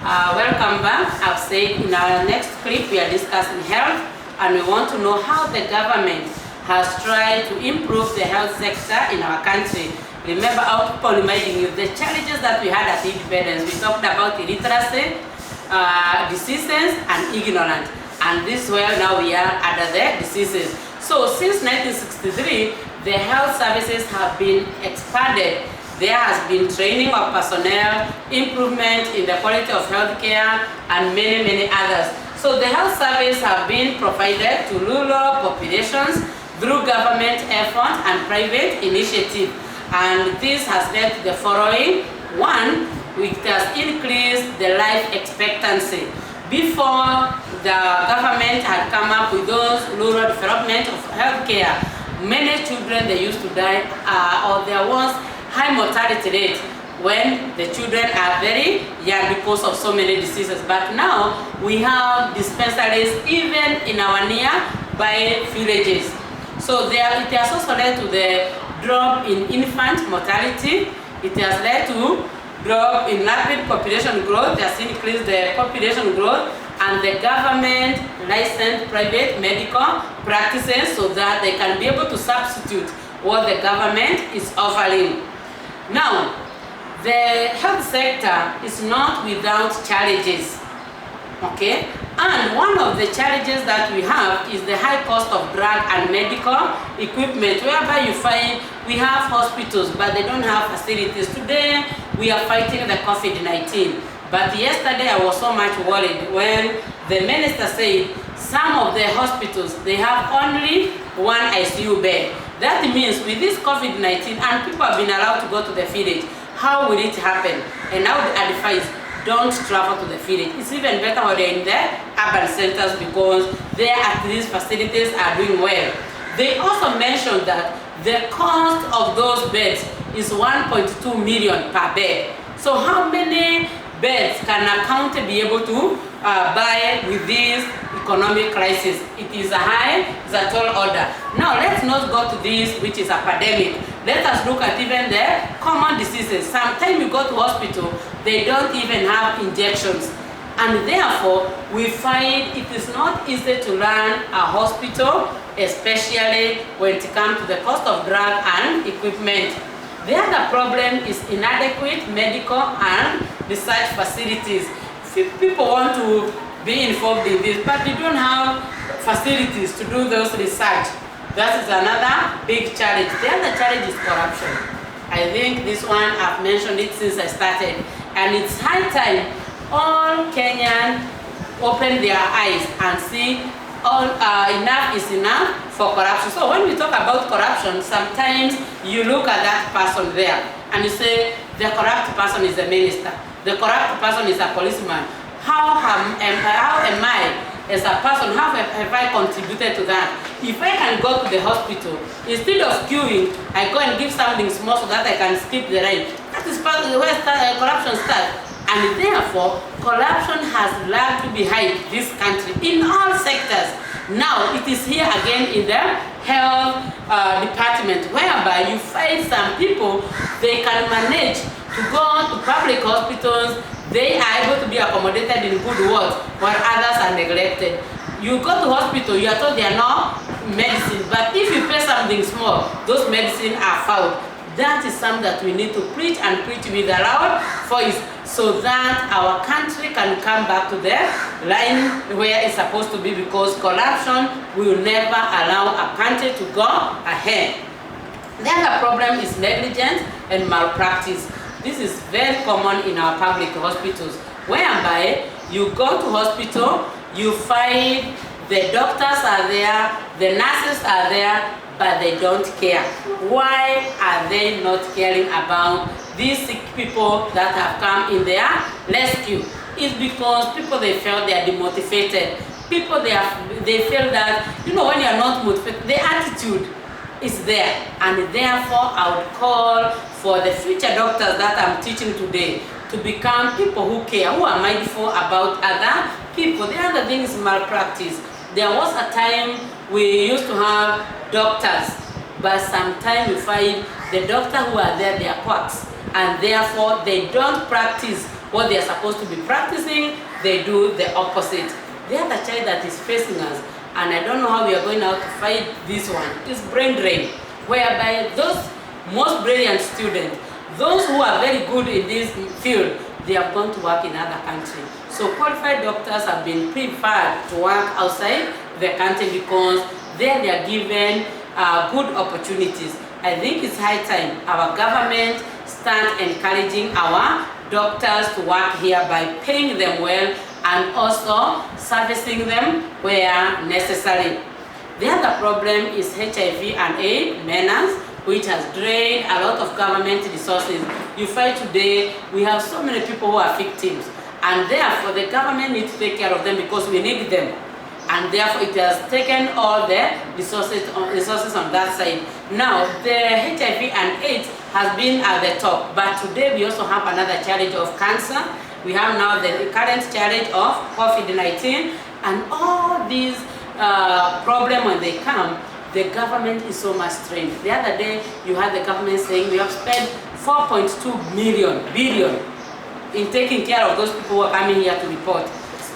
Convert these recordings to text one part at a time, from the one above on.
Welcome back. I've said in our next clip we are discussing health, and we want to know how the government has tried to improve the health sector in our country. Remember, I'll keep on reminding you the challenges that we had at independence. We talked about illiteracy, diseases, and ignorance. And this is where now we are under the diseases. So since 1963, the health services have been expanded. There has been training of personnel, improvement in the quality of healthcare, and many others. So the health service have been provided to rural populations through government effort and private initiative. And this has led to the following. One, it has increased the life expectancy. Before the government had come up with those rural development of healthcare, many children they used to die, or there was high mortality rate when the children are very young because of so many diseases. But now we have dispensaries even in our nearby villages. So it has also led to the drop in infant mortality. It has led to drop in rapid population growth. It has increased the population growth, and the government licensed private medical practices so that they can be able to substitute what the government is offering. Now, the health sector is not without challenges, okay? And one of the challenges that we have is the high cost of drug and medical equipment, whereby you find we have hospitals, but they don't have facilities. Today, we are fighting the COVID-19. But yesterday, I was so much worried when the minister said some of the hospitals, they have only one ICU bed. That means with this COVID-19 and people have been allowed to go to the village, how will it happen? And I would advise, don't travel to the village. It's even better when they're in the urban centers because there at least facilities are doing well. They also mentioned that the cost of those beds is 1.2 million per bed. So how many beds can a county be able to buy with this economic crisis? It is a tall order. Now let's not go to this, which is a pandemic. Let us look at even the common diseases. Sometimes you go to hospital, they don't even have injections. And therefore, we find it is not easy to run a hospital, especially when it comes to the cost of drug and equipment. The other problem is inadequate medical and research facilities. People want to be involved in this, but they don't have facilities to do those research. That is another big challenge. The other challenge is corruption. I think this one, I've mentioned it since I started, and it's high time all Kenyans open their eyes and see enough is enough for corruption. So when we talk about corruption, sometimes you look at that person there and you say, the corrupt person is a minister, the corrupt person is a policeman. How am I as a person, how have I contributed to that? If I can go to the hospital, instead of queuing, I go and give something small so that I can skip the line. That is part of where corruption starts. And therefore, corruption has lagged behind this country in all sectors. Now, it is here again in the health department, whereby you find some people, they can manage to go to public hospitals, they are able to be accommodated in good wards, while others are neglected. You go to hospital, you are told there are no medicine, but if you pay something small, those medicines are found. That is something that we need to preach and preach with a loud voice so that our country can come back to the line where it's supposed to be, because corruption will never allow a country to go ahead. The other problem is negligence and malpractice. This is very common in our public hospitals, whereby you go to hospital, you find the doctors are there, the nurses are there, but they don't care. Why are they not caring about these sick people that have come in their rescue? It's because people, they feel they are demotivated. People, they feel that, when you are not motivated, the attitude is there. And therefore, I would call for the future doctors that I'm teaching today to become people who care, who are mindful about other people. The other thing is malpractice. There was a time we used to have doctors, but sometimes we find the doctors who are there, they are quacks. and therefore they don't practice what they are supposed to be practicing. They do the opposite. The other child that is facing us, and I don't know how we are going out to fight this one, is brain drain, whereby those most brilliant students, those who are very good in this field, they have gone to work in other countries. So qualified doctors have been preferred to work outside the country because there they are given good opportunities. I think it's high time our government start encouraging our doctors to work here by paying them well and also servicing them where necessary. The other problem is HIV and AIDS menace, which has drained a lot of government resources. You find today we have so many people who are victims, and therefore the government needs to take care of them because we need them. And therefore it has taken all the resources on that side. Now the HIV and AIDS has been at the top, but today we also have another challenge of cancer. We have now the current challenge of COVID-19, and all these problems when they come, the government is so much strained. The other day you had the government saying we have spent 4.2 billion in taking care of those people who are coming here to report.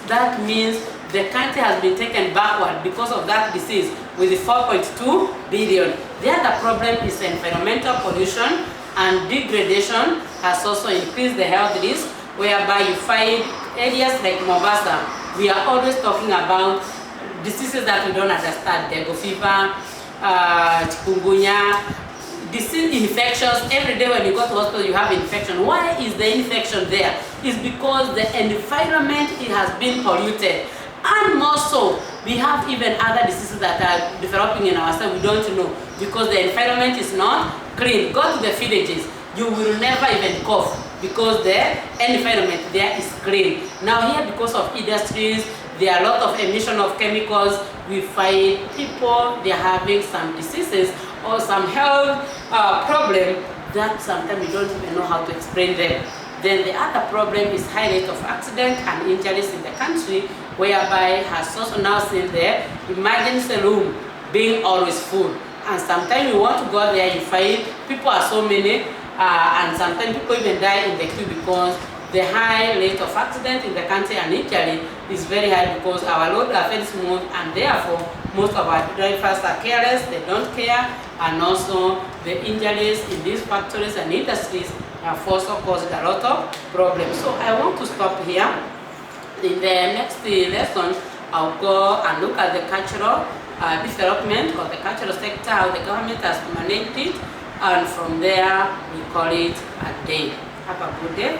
That means the country has been taken backward because of that disease with the 4.2 billion. The other problem is environmental pollution and degradation has also increased the health risk, whereby you find areas like Mombasa, we are always talking about diseases that we don't understand, dengue fever, chikungunya, disease infections. Every day when you go to hospital you have infection. Why is the infection there? It's because the environment, it has been polluted. And more so, we have even other diseases that are developing in ourselves we don't know because the environment is not clean. Go to the villages, you will never even cough because the environment there is clean. Now here, because of industries, there are a lot of emission of chemicals. We find people, they are having some diseases or some health problem that sometimes we don't even know how to explain them. Then the other problem is high rate of accident and injuries in the country, whereby has also now seen the emergency room being always full. And sometimes you want to go there, you find people are so many, and sometimes people even die in the queue because the high rate of accident in the country and injury is very high because our roads are very smooth, and therefore most of our drivers are careless, they don't care, and also the injuries in these factories and industries have also caused a lot of problems. So I want to stop here. In the next lesson, I'll go and look at the cultural development of the cultural sector, how the government has managed it, and from there we call it a day. Have a good day.